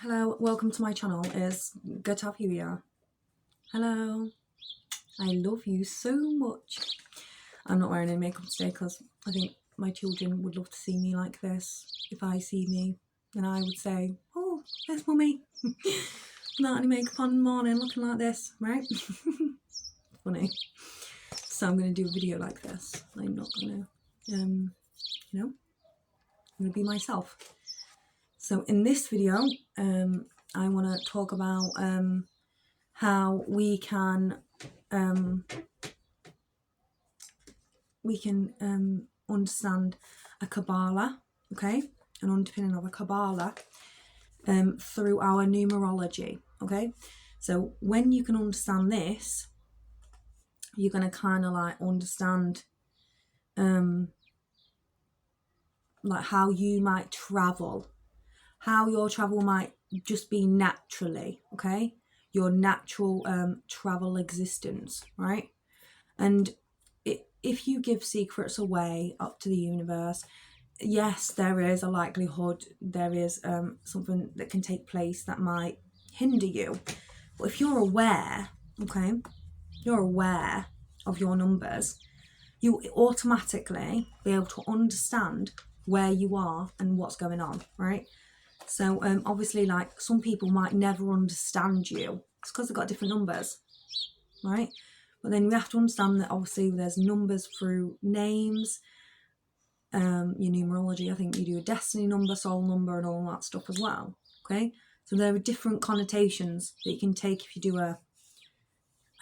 Hello, welcome to my channel. It's good to have you here. Hello, I love you so much. I'm not wearing any makeup today because I think my children would love to see me like this. If I see me, then I would say, oh, there's mummy. Not any makeup on in the morning looking like this, right? Funny. So I'm going to do a video like this. I'm not going to, I'm going to be myself. So in this video, I want to talk about how we can understand a Kabbalah, okay, an underpinning of a Kabbalah through our numerology, okay. So when you can understand this, you're going to kind of like understand like how you might travel, how your travel might just be naturally, okay, your natural travel existence, right? And if you give secrets away up to the universe, yes, there is a likelihood there is something that can take place that might hinder you. But if you're aware, okay, you're aware of your numbers, you automatically be able to understand where you are and what's going on, right? So obviously, like, some people might never understand you. It's because they've got different numbers, right? But then we have to understand that obviously there's numbers through names, your numerology. I think you do a destiny number, soul number, and all that stuff as well. Okay, so there are different connotations that you can take if you do I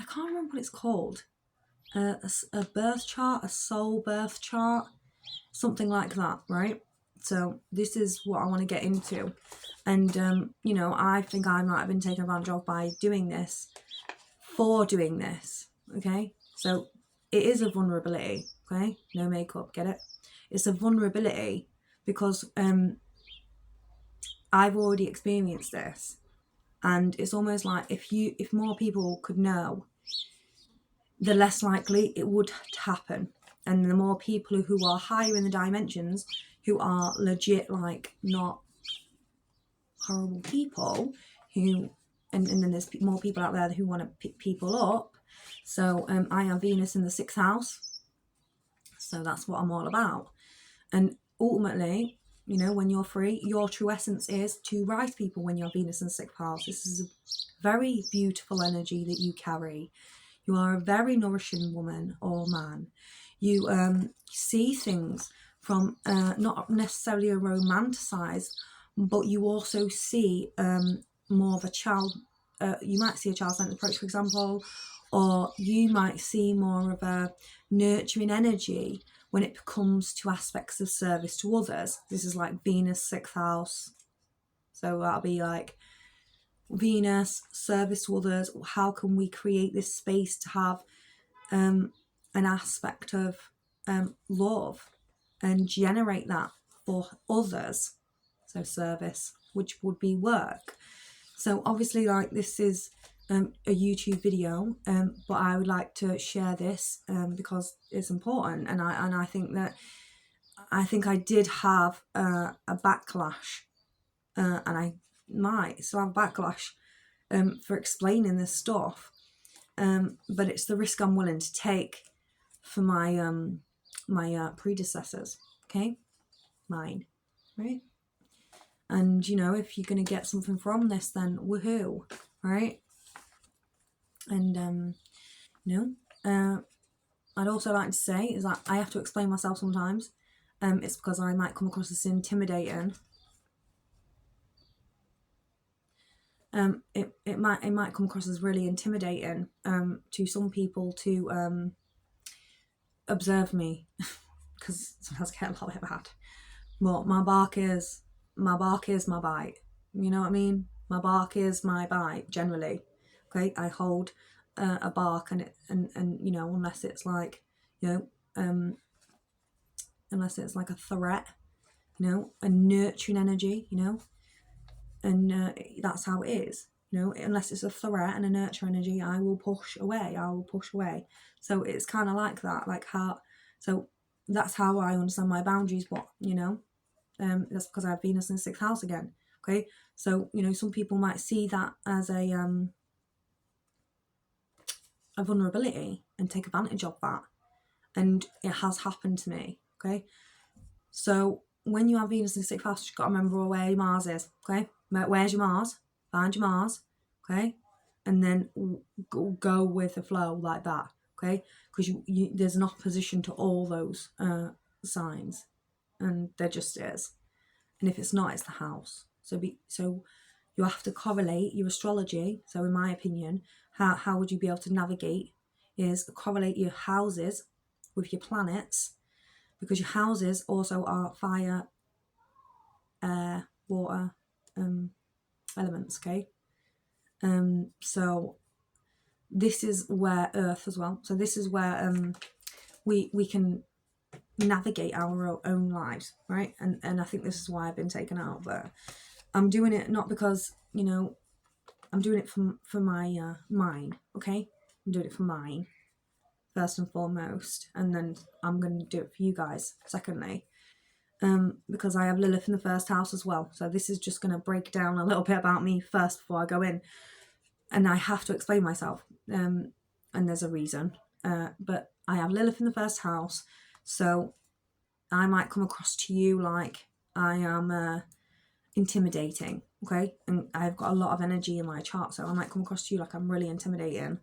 can't remember what it's called, a birth chart, a soul birth chart, something like that, right? So this is what I want to get into. And, you know, I think I might have been taken advantage of by doing this, okay? So it is a vulnerability, okay? No makeup, get it? It's a vulnerability because I've already experienced this. And it's almost like if more people could know, the less likely it would happen. And the more people who are higher in the dimensions, who are legit, like, not horrible people, who and then there's more people out there who want to pick people up. So I have Venus in the 6th house, so that's what I'm all about. And ultimately, you know, when you're free, your true essence is to rise people when you're Venus in the 6th house. This is a very beautiful energy that you carry. You are a very nourishing woman or man. You see things from not necessarily a romanticized, but you also see more of a child. You might see a child-centered approach, for example, or you might see more of a nurturing energy when it comes to aspects of service to others. This is like Venus 6th house. So that'll be like Venus, service to others. How can we create this space to have an aspect of love and generate that for others? So service, which would be work. So obviously, like, this is a YouTube video, but I would like to share this because it's important, and I think I did have a backlash, and I might still have backlash for explaining this stuff, but it's the risk I'm willing to take for my my predecessors, okay, mine, right? And, you know, if you're going to get something from this, then woohoo, right? And you know, I'd also like to say is that I have to explain myself sometimes. It's because I might come across as intimidating. It might come across as really intimidating to some people to observe me, because sometimes I get a little bit bad. But my bark is my bite. You know what I mean? My bark is my bite generally. Okay, I hold a bark, and you know, unless it's like, you know, unless it's like a threat, you know, a nurturing energy, you know, and that's how it is. You know, unless it's a threat and a nurture energy, I will push away. So it's kind of like that, like how. So that's how I understand my boundaries. But, you know, that's because I have Venus in the 6th house again. Okay, so you know, some people might see that as a vulnerability and take advantage of that, and it has happened to me. Okay, so when you have Venus in the 6th house, you've got to remember where your Mars is. Okay, where's your Mars? Find your Mars. Okay, and then go with the flow like that. Okay, because there's an opposition to all those signs, and there just is. And if it's not, it's the house. So you have to correlate your astrology. So in my opinion, how would you be able to navigate is correlate your houses with your planets, because your houses also are fire, air, water elements. Okay, so this is where Earth as well. So this is where we can navigate our own lives, right? And I think this is why I've been taken out. But I'm doing it not because, you know, I'm doing it for my mine. Okay, I'm doing it for mine first and foremost, and then I'm going to do it for you guys secondly. Because I have Lilith in the 1st house as well. So this is just going to break down a little bit about me first before I go in. And I have to explain myself. And there's a reason. But I have Lilith in the 1st house. So I might come across to you like I am intimidating. Okay. And I've got a lot of energy in my chart. So I might come across to you like I'm really intimidating.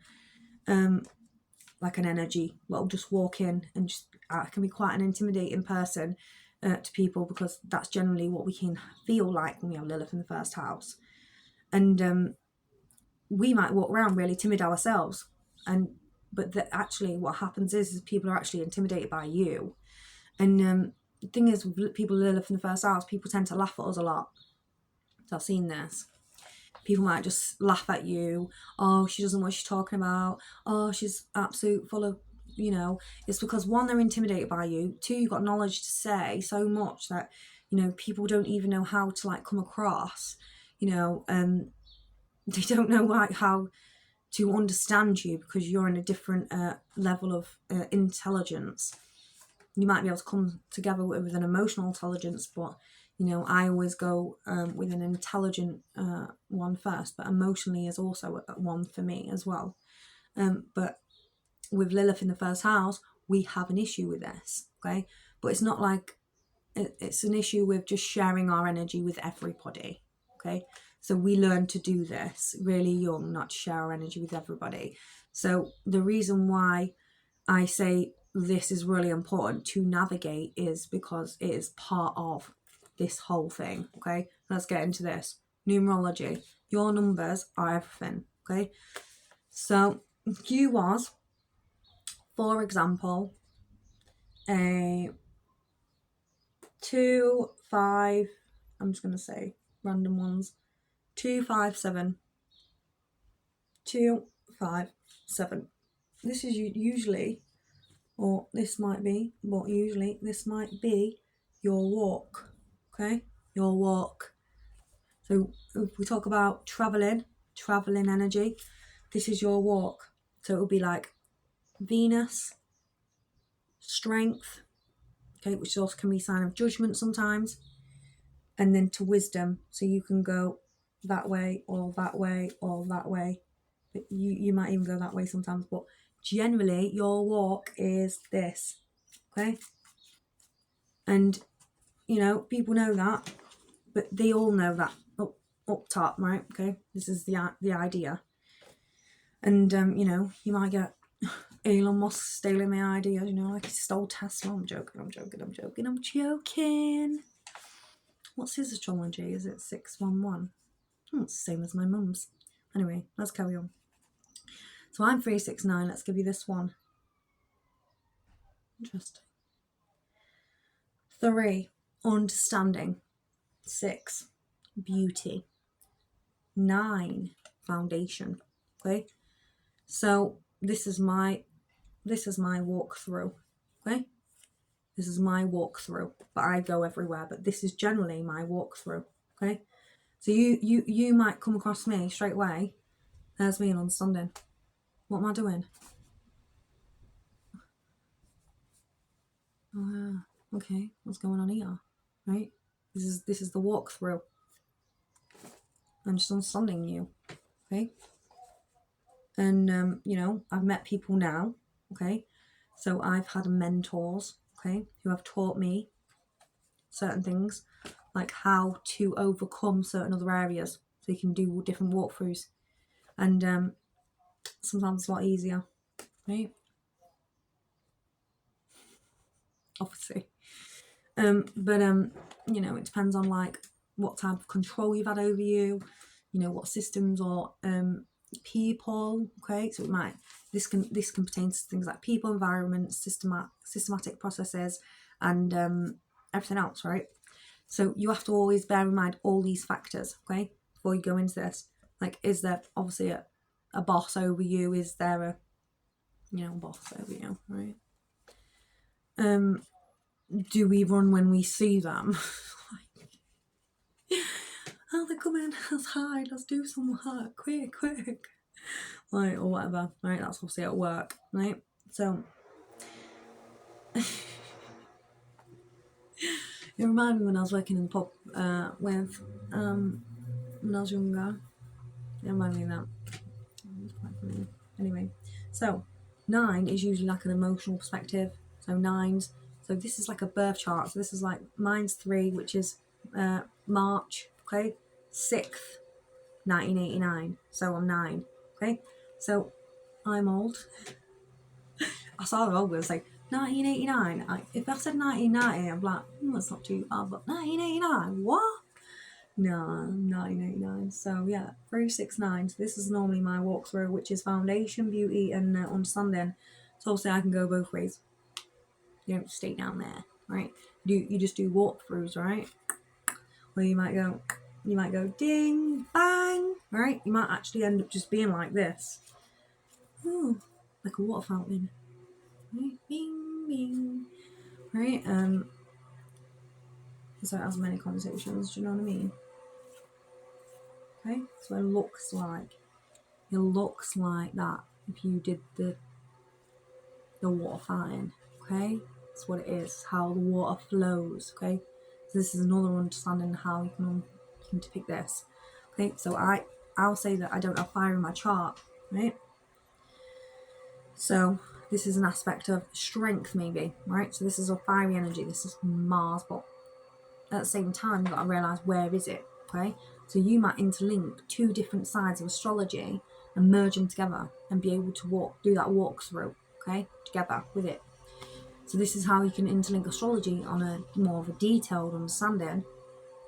Like an energy. Well, just walk in and just, I can be quite an intimidating person to people, because that's generally what we can feel like when we have Lilith in the 1st house. And we might walk around really timid ourselves, but actually what happens is people are actually intimidated by you. And the thing is, with people who live in the 1st house, people tend to laugh at us a lot. So I've seen this. People might just laugh at you. Oh, she doesn't know what she's talking about. Oh, she's absolute full of, you know. It's because, one, they're intimidated by you. 2, you've got knowledge to say so much that, you know, people don't even know how to like come across. You know, they don't know like how to understand you, because you're in a different level of intelligence. You might be able to come together with an emotional intelligence, but you know, I always go with an intelligent one first, but emotionally is also one for me as well. But with Lilith in the 1st house, we have an issue with this, okay? But it's not like it's an issue with just sharing our energy with everybody, okay? So we learn to do this really young, not to share our energy with everybody. So the reason why I say this is really important to navigate is because it is part of this whole thing, okay? Let's get into this. Numerology. Your numbers are everything, okay? So you was, for example, a 2, 5, I'm just going to say random ones, 2, 5, 7, 2, 5, 7. This is usually, or this might be, but usually this might be your walk, okay? Your walk. So if we talk about traveling energy, this is your walk. So it will be like Venus, strength, okay, which also can be a sign of judgment sometimes, and then to wisdom. So you can go that way or that way or that way. But you might even go that way sometimes, but generally your walk is this, okay? And you know, people know that, but they all know that up top, right? Okay, this is the idea. And you know, you might get Elon Musk stealing my ideas, you know, like he stole Tesla. I'm joking. What's his astrology? Is it 611? Oh, it's the same as my mum's. Anyway, let's carry on. So I'm 369. Let's give you this one. Interesting. 3, understanding. 6, beauty. 9, foundation. Okay, so this is my walkthrough. Okay, this is my walkthrough, but I go everywhere, but this is generally my walkthrough. Okay, so you might come across me straight away. There's me in understanding. What am I doing? Okay, what's going on here? Right, this is the walkthrough. and just understanding you, okay? And you know, I've met people now, okay? So I've had mentors, okay, who have taught me certain things, like how to overcome certain other areas, so you can do different walkthroughs, and sometimes it's a lot easier, right? Obviously, but you know, it depends on like what type of control you've had over you, you know, what systems or people, okay? So it might, this can pertain to things like people, environment, systematic processes, and everything else, right? So you have to always bear in mind all these factors, okay, before you go into this. Like, is there obviously a boss over you? Is there a, you know, boss over you, right? Do we run when we see them? Oh, they're coming, let's hide, let's do some work, quick, like, or whatever, right? That's obviously at work, right? So it reminded me when I was working in the pub with when I was younger. It reminded me of that. It's quite funny. Anyway, so 9 is usually like an emotional perspective. So 9s. So this is like a birth chart. So this is like, mine's 3, which is March, okay, 6th, 1989. So I'm 9, okay. So I'm old. I saw the old was like 1989. If I said 1990, I'm like, that's not too bad. But 1989, what? No, I'm 1989. So yeah, 369. So this is normally my walkthrough, which is foundation, beauty, and understanding. So obviously I can go both ways. You don't stay down there, right? You just do walkthroughs, right? Where you might go ding, bang, right? You might actually end up just being like this. Ooh, like a water fountain. Right? Bing, bing. Right? So it has many conversations, do you know what I mean? Okay, so it looks like that if you did the water fountain, okay? That's what it is, how the water flows, okay? So this is another understanding how you can depict this, okay? So I'll say that I don't have fire in my chart, right? So this is an aspect of strength, maybe, right? So this is a fiery energy, this is Mars, but at the same time, you've got to realise where is it, okay? So you might interlink 2 different sides of astrology and merge them together and be able to do that walkthrough, okay, together with it. So this is how you can interlink astrology on a more of a detailed understanding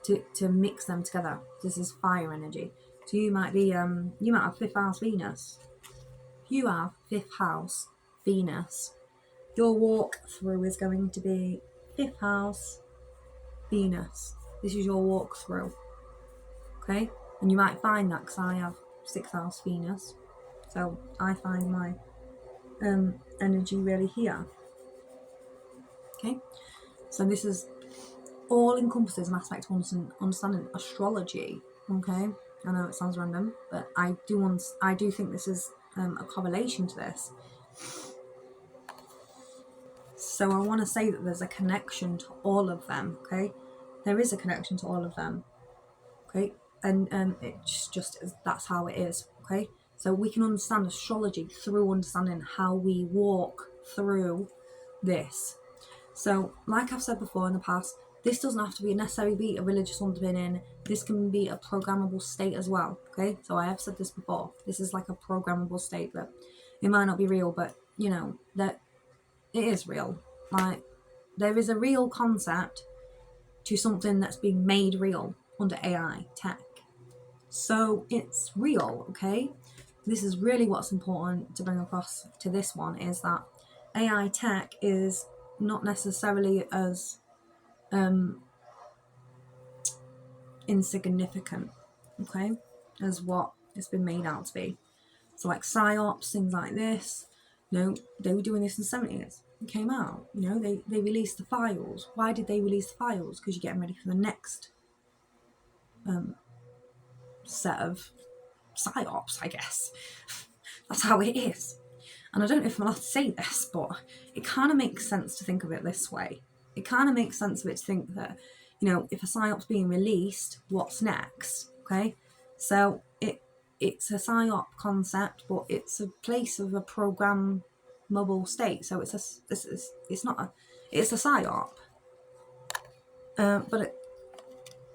to mix them together. This is fire energy. So you might be you might have 5th house Venus. If you have 5th house Venus, your walkthrough is going to be 5th house Venus. This is your walkthrough, okay? And you might find that because I have 6th house Venus, so I find my energy really here, okay? So this is all encompasses an aspect of understanding astrology, okay? I know it sounds random, but I do think this is a correlation to this. So I want to say that there's a connection to all of them, okay? There is a connection to all of them, okay? And it's just that's how it is, okay? So we can understand astrology through understanding how we walk through this. So like I've said before in the past, this doesn't have to necessarily be a religious underpinning. This can be a programmable state as well, okay? So I have said this before. This is like a programmable state that it might not be real, but you know that it is real. Like, there is a real concept to something that's being made real under AI tech. So it's real, okay? This is really what's important to bring across to this one, is that AI tech is not necessarily as insignificant, okay, as what it's been made out to be. So like psyops, things like this, you know, they were doing this in the 70s. It came out, you know, they released the files. Why did they release the files? Because you're getting ready for the next set of psyops, I guess. That's how it is. And I don't know if I'm allowed to say this, but it kind of makes sense to think of it this way. It kind of makes sense of it to think that, you know, if a psyop's being released, what's next? Okay? So it's a psyop concept, but it's a place of a programmable state. So it's not a, it's a psyop. But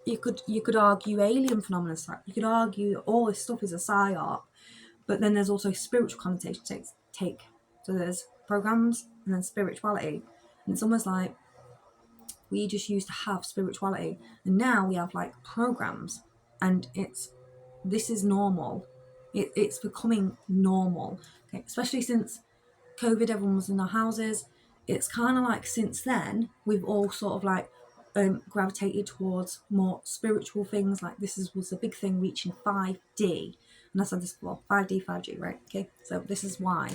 you could argue alien phenomena. You could argue all this stuff is a psyop, but then there's also spiritual connotations take. So there's programs and then spirituality, and it's almost like we just used to have spirituality, and now we have like programs, and this is normal. It's becoming normal, okay? Especially since COVID, everyone was in their houses. It's kind of like since then we've all sort of like gravitated towards more spiritual things. Like was a big thing, reaching 5D, and I said this before, 5D, 5G, right? Okay, so this is why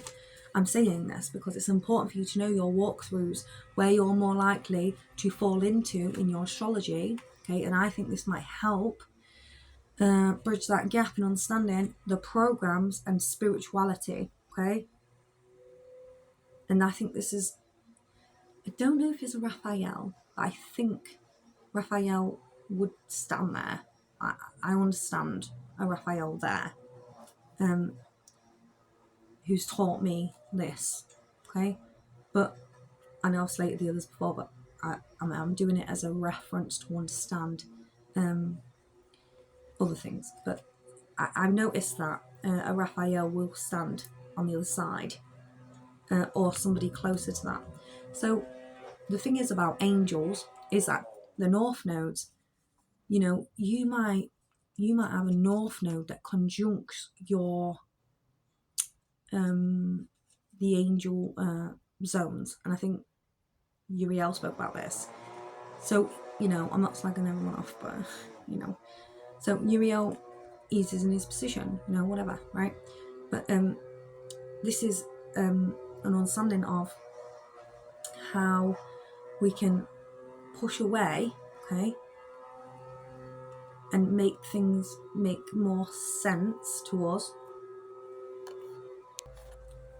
I'm saying this, because it's important for you to know your walkthroughs, where you're more likely to fall into in your astrology, okay? And I think this might help bridge that gap in understanding the programs and spirituality, okay? And I think this is, I don't know if it's a Raphael, but I think Raphael would stand there. I understand a Raphael there who's taught me this, okay? But I know I've slated the others before, but I'm doing it as a reference to understand other things. But I've noticed that a Raphael will stand on the other side, or somebody closer to that. So the thing is about angels is that the north nodes, you know, you might have a north node that conjuncts your the angel zones, and I think Uriel spoke about this. So, you know, I'm not slagging everyone off, but you know, so Uriel is in his position, you know, whatever, right? But this is an understanding of how we can push away, okay, and make things make more sense to us.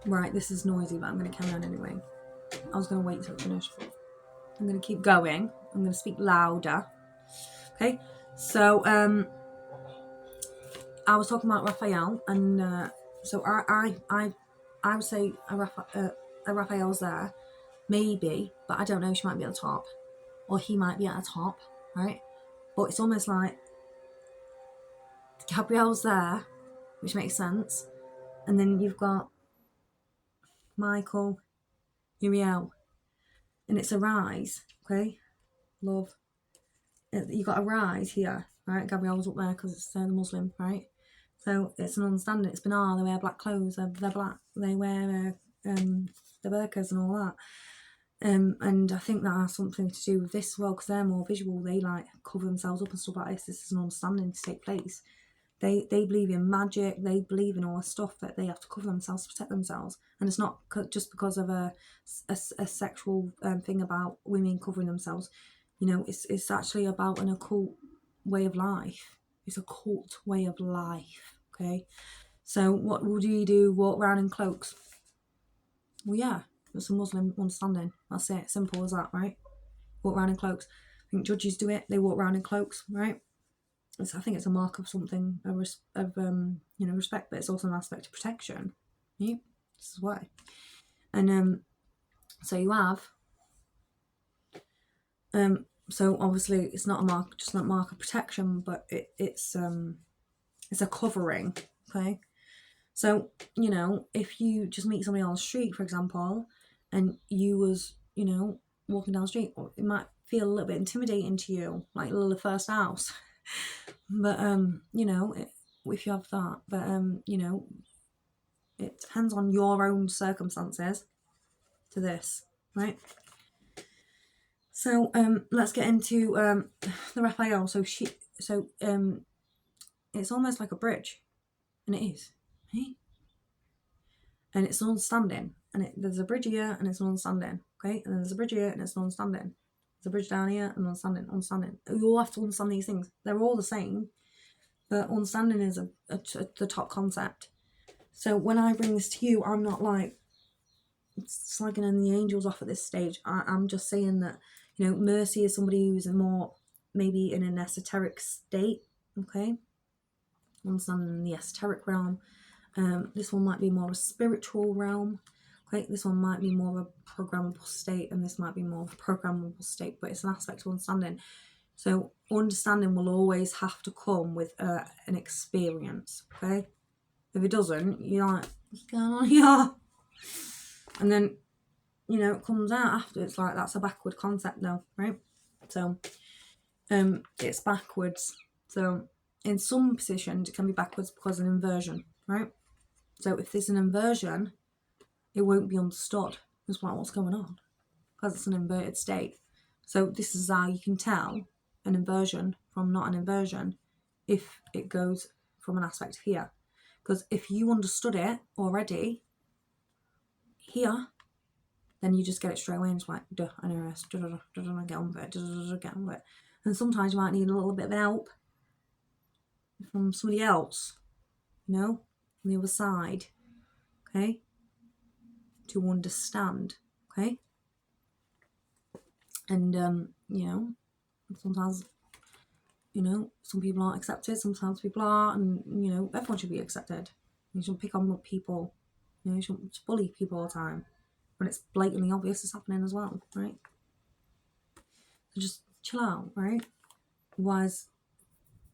Right, this is noisy, but I'm going to carry on anyway. I was going to wait till it finished. I'm going to keep going. I'm going to speak louder. Okay, so I was talking about Raphael, and so I would say a Raphael's there, maybe, but I don't know. She might be at the top, or he might be at the top, right? But it's almost like Gabrielle's there, which makes sense, and then you've got Michael, Uriel, and it's a rise, okay? Love. You got a rise here, right? Gabrielle's up there because it's the Muslim, right? So it's an understanding. It's Benar, they wear black clothes, they're black, they wear the burqas and all that. And I think that has something to do with this as well, because they're more visual. They like cover themselves up and stuff like this. This is an understanding to take place. They believe in magic. They believe in all the stuff that they have to cover themselves to protect themselves. And it's not just because of a sexual thing about women covering themselves. You know, it's actually about an occult way of life. It's a cult way of life, okay? So what would you do? Walk around in cloaks? Well, yeah, it's a Muslim understanding. That's it. Simple as that, right? Walk around in cloaks. I think judges do it. They walk around in cloaks, right? I think it's a mark of something, of respect, but it's also an aspect of protection. Yeah, this is why. And so you have, so obviously it's not a mark, just not a mark of protection, but it's a covering. Okay, so you know, if you just meet somebody on the street, for example, and you was, you know, walking down the street, it might feel a little bit intimidating to you, like the first house. But you know, if you have that, but you know, it depends on your own circumstances to this, right? So let's get into the Raphael. So it's almost like a bridge, and it is, right? And it's an understanding, and there's a bridge here, and it's an understanding, okay? And there's a bridge here, and it's an understanding. There's a bridge down here, and understanding. You all have to understand these things. They're all the same, but understanding is the top concept. So when I bring this to you, I'm not like slagging in the angels off at this stage. I'm just saying that, you know, Mercy is somebody who's more maybe in an esoteric state, okay? understanding the esoteric realm. This one might be more of a spiritual realm. Okay, this one might be more of a programmable state, and this might be more of a programmable state, but it's an aspect of understanding. So understanding will always have to come with an experience, okay? If it doesn't, you're like, what's going on here? And then, you know, it comes out after. It's like, that's a backward concept now, right? So it's backwards. So in some positions, it can be backwards because of an inversion, right? So if there's an inversion, it won't be understood. It's like, what's going on? Because it's an inverted state. So this is how you can tell an inversion from not an inversion if it goes from an aspect here. Because if you understood it already here, then you just get it straight away and it's like, duh, I know this, get on with it, get on with it. And sometimes you might need a little bit of help from somebody else, you know, on the other side, okay, to understand, okay. And you know, sometimes, you know, some people aren't accepted, sometimes people are, and you know, everyone should be accepted. You shouldn't pick on people, you know, you shouldn't bully people all the time when it's blatantly obvious it's happening as well, right? So just chill out, right? Otherwise,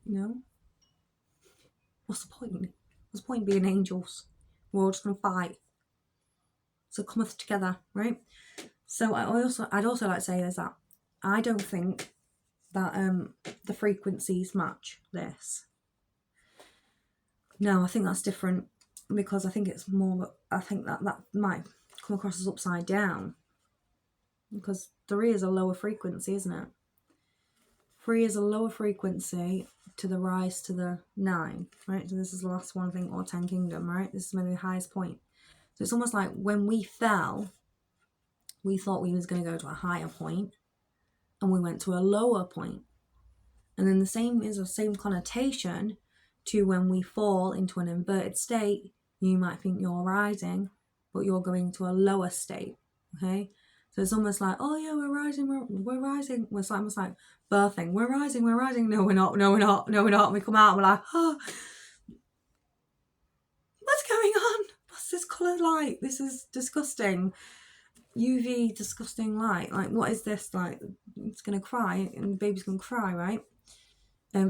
you know, what's the point? What's the point being angels? We're all just gonna fight. So cometh together, right? So I'd also like to say is that I don't think that the frequencies match this. No, I think that's different, because I think it's more, I think that might come across as upside down, because 3 is a lower frequency, isn't it? 3 is a lower frequency to the rise to the 9, right? So this is the last one, I think, or 10 kingdom, right? This is maybe the highest point. So it's almost like when we fell, we thought we was going to go to a higher point, and we went to a lower point. And then the same is the same connotation to when we fall into an inverted state. You might think you're rising, but you're going to a lower state, okay? So it's almost like, oh yeah, we're rising, we're rising. It's almost like birthing. We're rising. No, we're not. And we come out and we're like, oh, what's going on? What's this coloured light? This is disgusting. UV disgusting light. Like, what is this? Like, it's going to cry, and the baby's going to cry, right?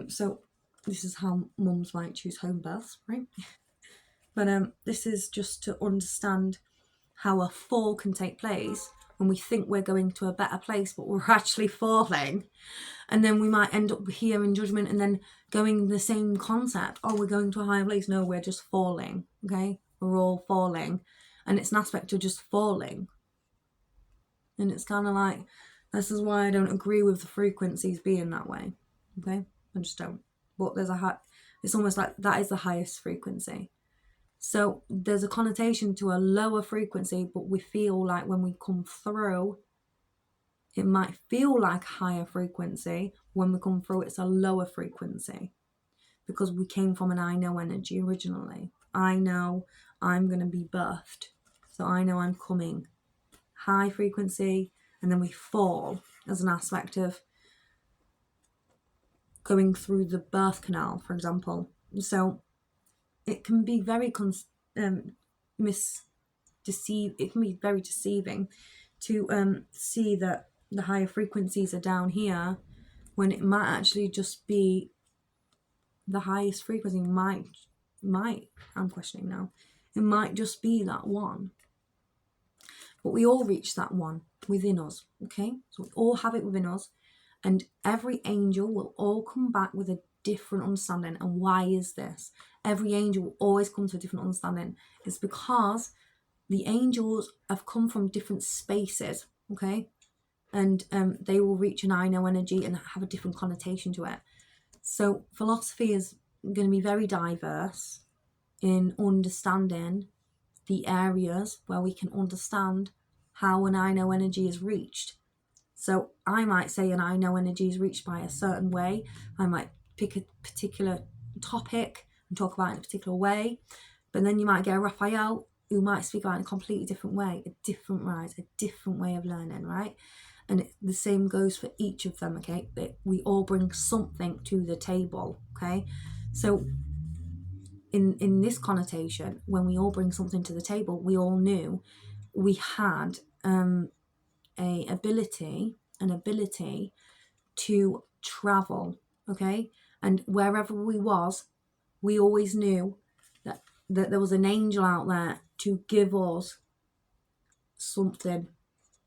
So this is how mums might choose home births, right? But this is just to understand how a fall can take place when we think we're going to a better place, but we're actually falling. And then we might end up here in judgment and then going the same concept. Oh, we're going to a higher place. No, we're just falling, okay? We're all falling. And it's an aspect of just falling. And it's kind of like, this is why I don't agree with the frequencies being that way, okay? I just don't. But there's it's almost like that is the highest frequency. So there's a connotation to a lower frequency, but we feel like when we come through, it might feel like higher frequency. When we come through, it's a lower frequency, because we came from an I know energy originally. I know I'm going to be birthed. So I know I'm coming. High frequency, and then we fall as an aspect of going through the birth canal, for example. So it can be very it can be very deceiving to see that the higher frequencies are down here, when it might actually just be the highest frequency. I'm questioning now, it might just be that one, but we all reach that one within us, okay? So we all have it within us, and every angel will all come back with a different understanding. And why is this? Every angel will always come to a different understanding. It's because the angels have come from different spaces, okay? And they will reach an I know energy and have a different connotation to it. So philosophy is going to be very diverse in understanding the areas where we can understand how an I know energy is reached. So I might say an I know energy is reached by a certain way. I might pick a particular topic and talk about it in a particular way. But then you might get a Raphael who might speak about it in a completely different way, a different rise, a different way of learning, right? And the same goes for each of them, okay? We all bring something to the table, okay? So in this connotation, when we all bring something to the table, we all knew we had an ability to travel, okay? And wherever we was, we always knew that there was an angel out there to give us something,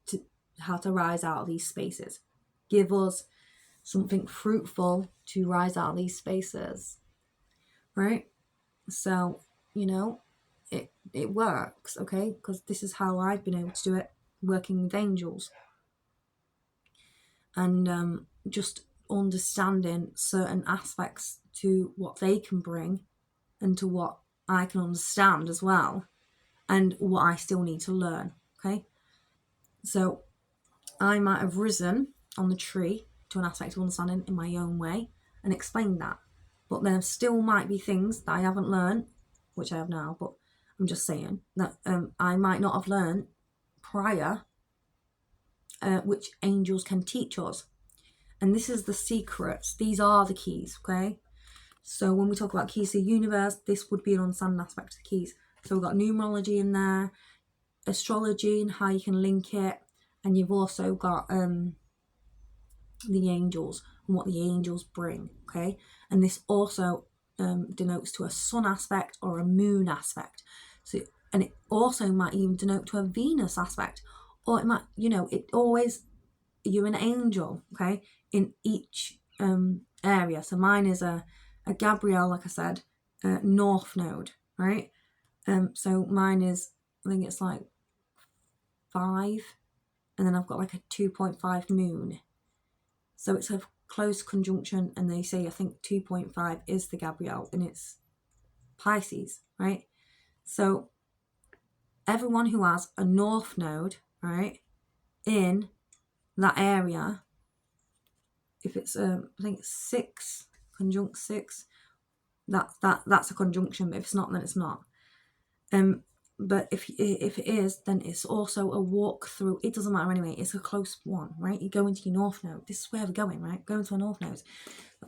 to how to rise out of these spaces, give us something fruitful to rise out of these spaces, right? So, you know, it works, okay? Because this is how I've been able to do it, working with angels. And just understanding certain aspects to what they can bring and to what I can understand as well, and what I still need to learn, okay? So I might have risen on the tree to an aspect of understanding in my own way and explained that, but there still might be things that I haven't learned, which I have now, but I'm just saying that I might not have learned prior, which angels can teach us. And this is the secrets. These are the keys, okay? So when we talk about keys to the universe, this would be an understanding aspect of the keys. So we've got numerology in there, astrology and how you can link it, and you've also got the angels and what the angels bring, okay? And this also denotes to a sun aspect or a moon aspect. So, and it also might even denote to a Venus aspect, or it might, you know, it always, you're an angel, okay, in each area. So mine is a Gabriel, like I said, North node, right? So mine is, I think it's like 5, and then I've got like a 2.5 moon. So it's a close conjunction, and they say I think 2.5 is the Gabriel, and it's Pisces, right? So everyone who has a North node, right, in that area, if it's I think it's 6 conjunct 6, that's a conjunction. But if it's not, then it's not. But if it is, then it's also a walk through. It doesn't matter anyway. It's a close one, right? You go into your North node. This is where we're going, right? Going to our North nodes.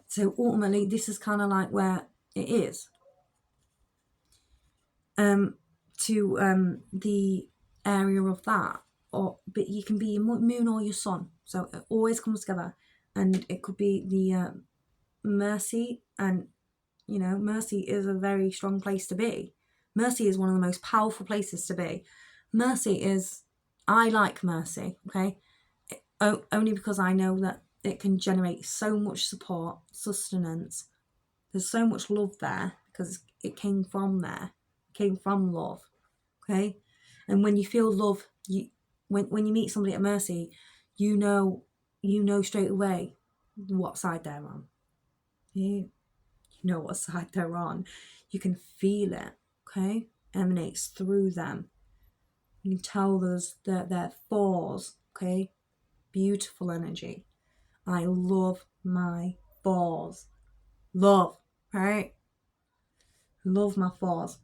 So ultimately, this is kind of like where it is. To the area of that, but you can be your moon or your sun. So it always comes together, and it could be the mercy, and you know, mercy is a very strong place to be. Mercy is one of the most powerful places to be. Mercy is, I like mercy, okay? Only because I know that it can generate so much support, sustenance. There's so much love there because it came from there. It came from love, okay? And when you feel love, when you meet somebody at mercy, you know straight away what side they're on. You know what side they're on. You can feel it, okay? Emanates through them. You can tell they're 4s, okay? Beautiful energy. I love my 4s. Love, right? Love my 4s.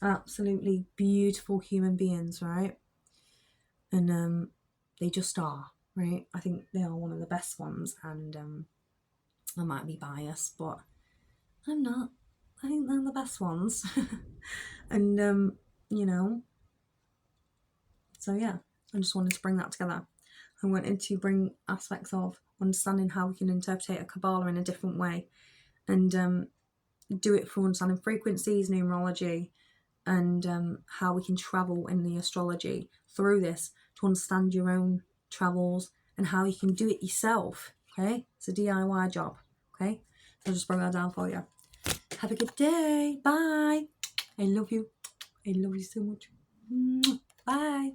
Absolutely beautiful human beings, right? And they just are, right? I think they are one of the best ones, and I might be biased, but I'm not. I think they're the best ones. And you know, so yeah, I just wanted to bring that together. I wanted to bring aspects of understanding how we can interpret a Kabbalah in a different way, and do it for understanding frequencies, numerology, and how we can travel in the astrology through this to understand your own travels and how you can do it yourself, okay? It's a DIY job, okay? So I'll just bring that down for you. Have a good day. Bye. I love you. I love you so much. Bye.